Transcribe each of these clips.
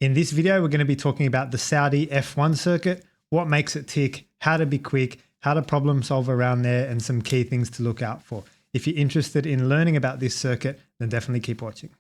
In this video, we're going to be talking about the Saudi F1 circuit, what makes it tick, how to be quick, how to problem solve around there, and some key things to look out for. If you're interested in learning about this circuit, then definitely keep watching.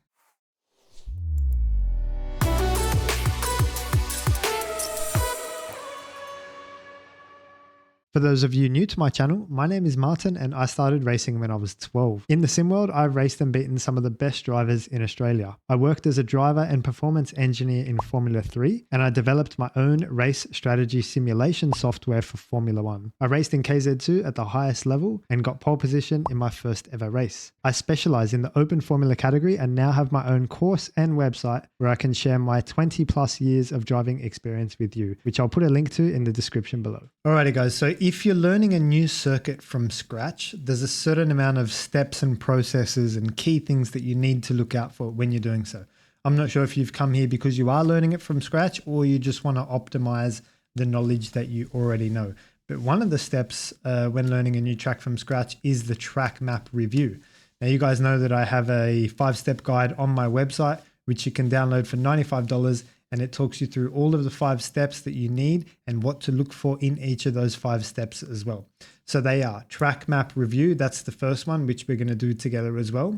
For those of you new to my channel, my name is Martin and I started racing when I was 12. In the sim world, I've raced and beaten some of the best drivers in Australia. I worked as a driver and performance engineer in Formula 3 and I developed my own race strategy simulation software for Formula 1. I raced in KZ2 at the highest level and got pole position in my first ever race. I specialize in the open formula category and now have my own course and website where I can share my 20 plus years of driving experience with you, which I'll put a link to in the description below. Alrighty guys, so if you're learning a new circuit from scratch, there's a certain amount of steps and processes and key things that you need to look out for when you're doing so. I'm not sure if you've come here because you are learning it from scratch or you just want to optimize the knowledge that you already know. But one of the steps when learning a new track from scratch is the track map review. Now you guys know that I have a 5-step guide on my website, which you can download for $95. And it talks you through all of the 5 steps that you need and what to look for in each of those 5 steps as well. So they are track map review. That's the first one, which we're going to do together as well.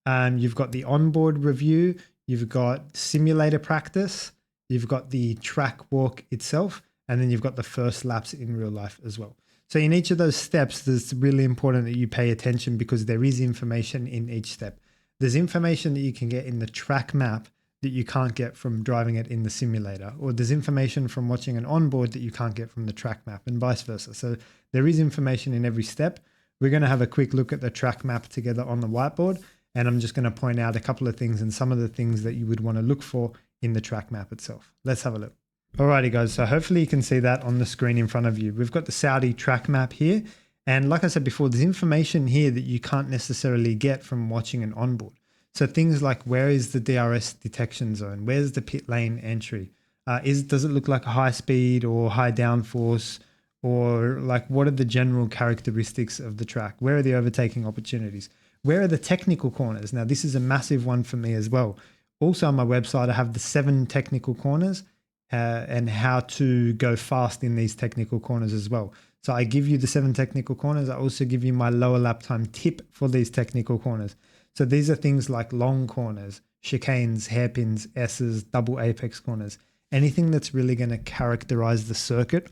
You've got the onboard review. You've got simulator practice. You've got the track walk itself. And then you've got the first laps in real life as well. So in each of those steps, it's really important that you pay attention because there is information in each step. There's information that you can get in the track map that you can't get from driving it in the simulator, or there's information from watching an onboard that you can't get from the track map and vice versa. So there is information in every step. We're going to have a quick look at the track map together on the whiteboard, and I'm just going to point out a couple of things and some of the things that you would want to look for in the track map itself. Let's have a look. Alrighty guys, so hopefully you can see that on the screen in front of you. We've got the Saudi track map here. And like I said before, there's information here that you can't necessarily get from watching an onboard. So things like where is the DRS detection zone? Where's the pit lane entry? Does it look like a high speed or high downforce? Or like what are the general characteristics of the track? Where are the overtaking opportunities? Where are the technical corners? Now this is a massive one for me as well. Also on my website, I have the 7 technical corners and how to go fast in these technical corners as well. So I give you the 7 technical corners. I also give you my lower lap time tip for these technical corners. So these are things like long corners, chicanes, hairpins, S's, double apex corners, anything that's really going to characterize the circuit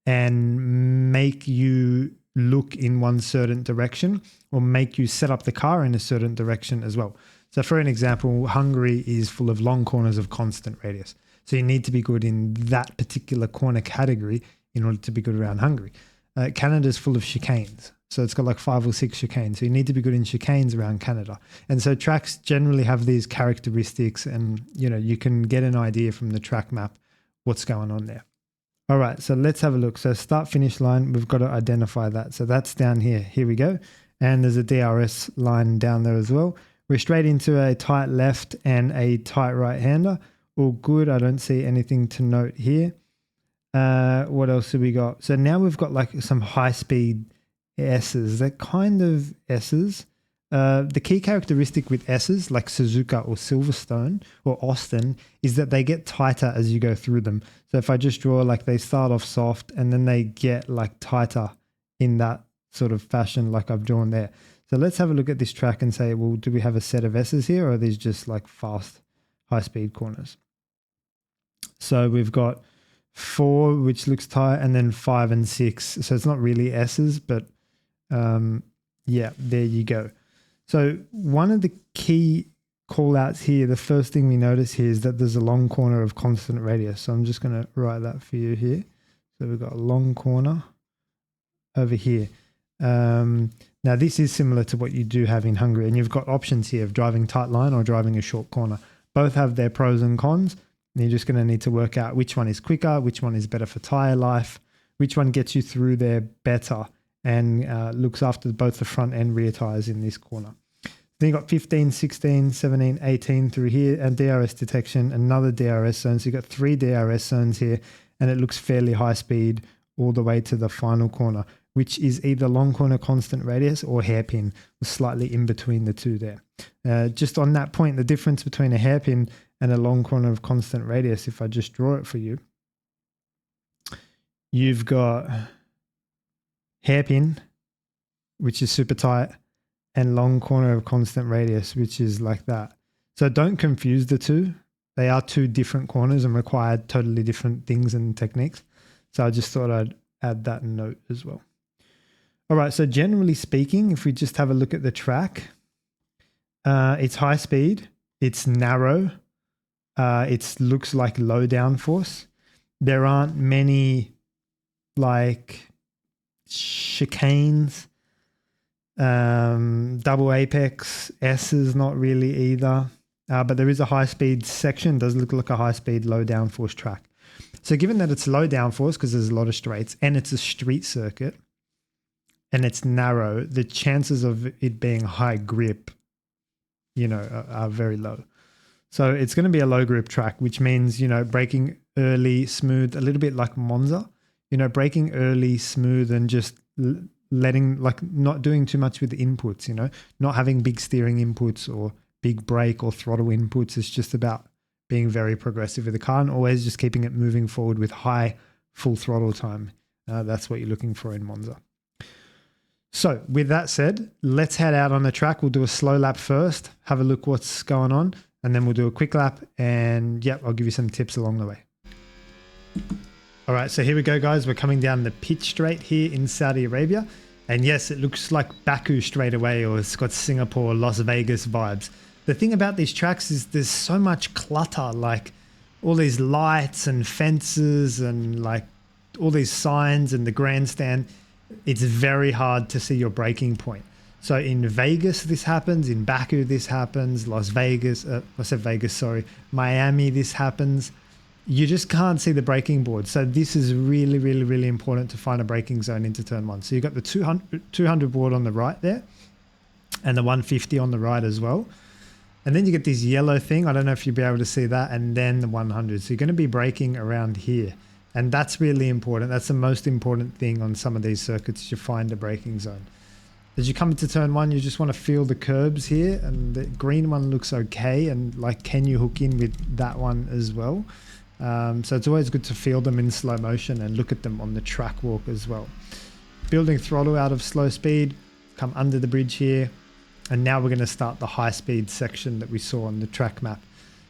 and make you look in one certain direction or make you set up the car in a certain direction as well. So for an example, Hungary is full of long corners of constant radius. So you need to be good in that particular corner category in order to be good around Hungary. Canada's full of chicanes. So it's got like 5 or 6 chicanes. So you need to be good in chicanes around Canada. And so tracks generally have these characteristics and, you know, you can get an idea from the track map what's going on there. All right, so let's have a look. So start finish line, we've got to identify that. So that's down here. Here we go. And there's a DRS line down there as well. We're straight into a tight left and a tight right hander. All good. I don't see anything to note here. What else have we got? So now we've got like some high speed S's, they're kind of S's. The key characteristic with S's like Suzuka or Silverstone or Austin is that they get tighter as you go through them. So if I just draw like they start off soft and then they get like tighter in that sort of fashion like I've drawn there. So let's have a look at this track and say, well, do we have a set of S's here or are these just like fast high speed corners? So we've got 4, which looks tight, and then 5 and 6. So it's not really S's, but yeah, there you go. So one of the key call outs here, the first thing we notice here is that there's a long corner of constant radius. So I'm just going to write that for you here. So we've got a long corner over here. Now this is similar to what you do have in Hungary, and you've got options here of driving tight line or driving a short corner. Both have their pros and cons. And you're just going to need to work out which one is quicker, which one is better for tire life, which one gets you through there better and looks after both the front and rear tires in this corner. Then you got 15, 16, 17, 18 through here and DRS detection, another DRS zone. So you've got 3 DRS zones here and it looks fairly high speed all the way to the final corner, which is either long corner constant radius or hairpin, slightly in between the two there. Just on that point, the difference between a hairpin and a long corner of constant radius. If I just draw it for you, you've got hairpin, which is super tight, and long corner of constant radius, which is like that. So don't confuse the two. They are two different corners and require totally different things and techniques. So I just thought I'd add that note as well. All right, so generally speaking, if we just have a look at the track, it's high speed, it's narrow, it looks like low downforce. There aren't many like chicanes, double apex, S's not really either, but there is a high speed section. It does look like a high speed, low downforce track. So given that it's low downforce because there's a lot of straights and it's a street circuit and it's narrow, the chances of it being high grip, are very low. So it's going to be a low grip track, which means, braking early, smooth, a little bit like Monza, braking early, smooth, and just letting, like, not doing too much with the inputs, not having big steering inputs or big brake or throttle inputs. It's just about being very progressive with the car and always just keeping it moving forward with high full throttle time. That's what you're looking for in Monza. So with that said, let's head out on the track. We'll do a slow lap first, have a look what's going on, and then we'll do a quick lap, and I'll give you some tips along the way. All right, so here we go, guys. We're coming down the pit straight here in Saudi Arabia. And yes, it looks like Baku straight away, or it's got Singapore, Las Vegas vibes. The thing about these tracks is there's so much clutter, like all these lights and fences and like all these signs and the grandstand. It's very hard to see your braking point. So in Vegas, this happens. In Baku, this happens. Las Vegas, Miami, this happens. You just can't see the braking board. So this is really, really, really important to find a braking zone into turn one. So you've got the 200 board on the right there and the 150 on the right as well. And then you get this yellow thing. I don't know if you'll be able to see that. And then the 100. So you're going to be braking around here. And that's really important. That's the most important thing on some of these circuits, you find a braking zone. As you come into turn one, you just want to feel the curbs here. And the green one looks okay. And like, can you hook in with that one as well? So it's always good to feel them in slow motion and look at them on the track walk as well. Building throttle out of slow speed, come under the bridge here. And now we're going to start the high speed section that we saw on the track map.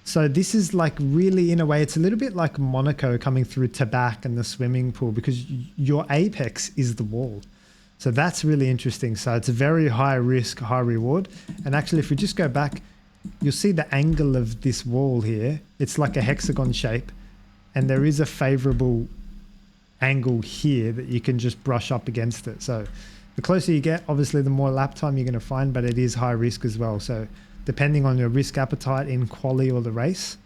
So this is like really, in a way, it's a little bit like Monaco coming through Tabac and the swimming pool, because your apex is the wall. So that's really interesting. So it's a very high risk, high reward. And actually, if we just go back, you'll see the angle of this wall here. It's like a hexagon shape. And there is a favorable angle here that you can just brush up against it. So the closer you get, obviously, the more lap time you're going to find, but it is high risk as well. So depending on your risk appetite in quali or the race,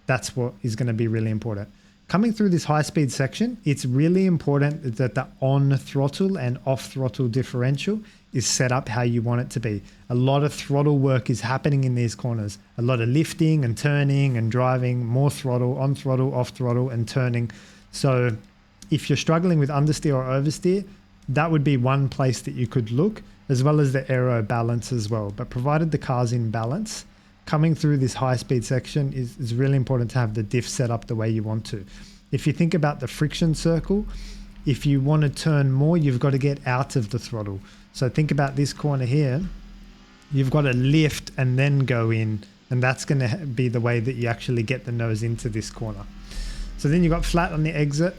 that's what is going to be really important. Coming through this high speed section, it's really important that the on throttle and off throttle differential is set up how you want it to be. A lot of throttle work is happening in these corners. A lot of lifting and turning and driving, more throttle, on throttle, off throttle, and turning. So if you're struggling with understeer or oversteer, that would be one place that you could look, as well as the aero balance as well. But provided the car's in balance, coming through this high speed section is really important to have the diff set up the way you want to. If you think about the friction circle, if you want to turn more, you've got to get out of the throttle. So think about this corner here. You've got to lift and then go in, and that's going to be the way that you actually get the nose into this corner. So then you've got flat on the exit,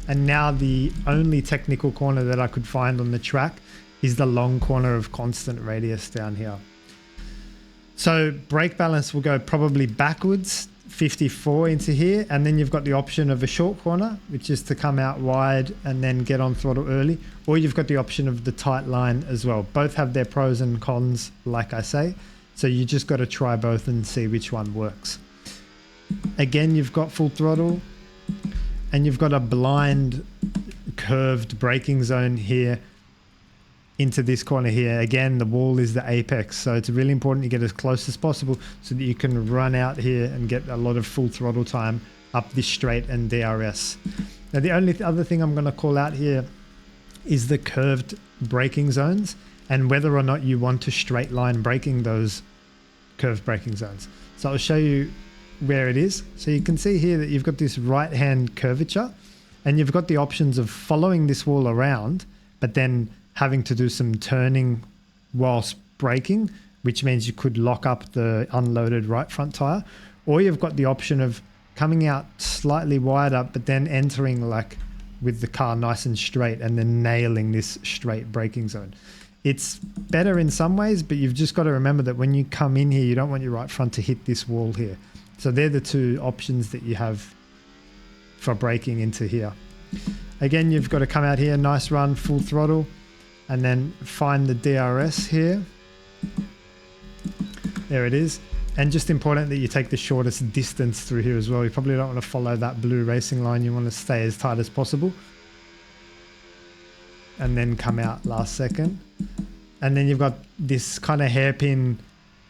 and now the only technical corner that I could find on the track is the long corner of constant radius down here. So brake balance will go probably backwards, 54 into here, and then you've got the option of a short corner, which is to come out wide and then get on throttle early, or you've got the option of the tight line as well. Both have their pros and cons, like I say, so you just got to try both and see which one works. Again, you've got full throttle, and you've got a blind curved braking zone here into this corner here. Again, the wall is the apex, so it's really important you get as close as possible so that you can run out here and get a lot of full throttle time up this straight and DRS. Now, the only other thing I'm going to call out here is the curved braking zones and whether or not you want to straight line braking those curved braking zones. So I'll show you where it is. So you can see here that you've got this right hand curvature and you've got the options of following this wall around, but then having to do some turning whilst braking, which means you could lock up the unloaded right front tire, or you've got the option of coming out slightly wider, but then entering like with the car nice and straight and then nailing this straight braking zone. It's better in some ways, but you've just got to remember that when you come in here, you don't want your right front to hit this wall here. So they're the two options that you have for braking into here. Again, you've got to come out here, nice run, full throttle, and then find the DRS here. There it is. And just important that you take the shortest distance through here as well. You probably don't want to follow that blue racing line. You want to stay as tight as possible. And then come out last second. And then you've got this kind of hairpin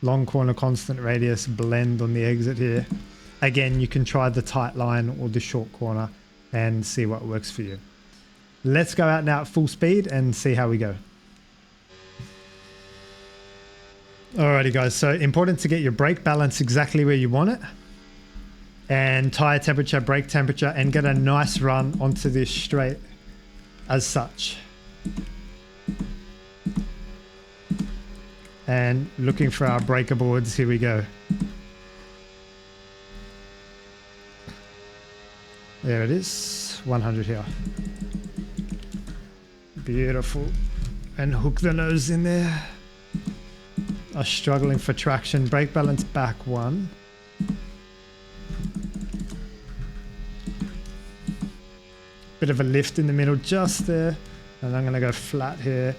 long corner constant radius blend on the exit here. Again, you can try the tight line or the short corner and see what works for you. Let's go out now at full speed and see how we go. Alrighty guys, so important to get your brake balance exactly where you want it, and tire temperature, brake temperature, and get a nice run onto this straight as such. And looking for our breaker boards, here we go. There it is, 100 here. Beautiful. And hook the nose in there. Are struggling for traction. Brake balance back one. Bit of a lift in the middle just there. And I'm going to go flat here.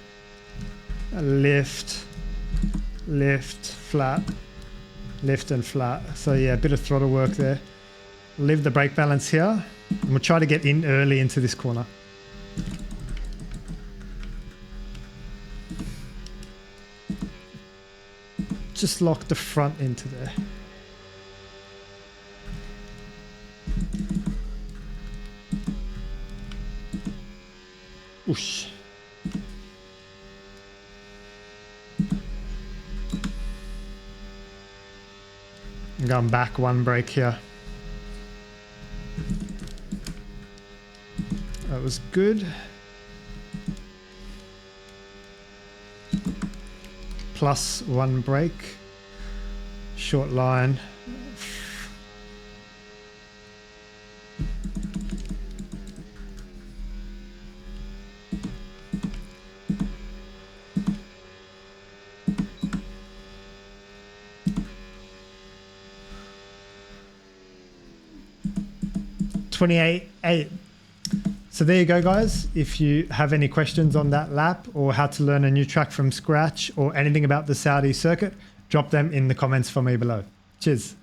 A lift, lift, flat, lift and flat. So yeah, a bit of throttle work there. Leave the brake balance here. And we'll try to get in early into this corner. Just lock the front into there. Whoosh. I'm going back one brake here. That was good. Plus one brake. Short line. .28.8. So there you go, guys. If you have any questions on that lap or how to learn a new track from scratch or anything about the Saudi circuit, drop them in the comments for me below. Cheers.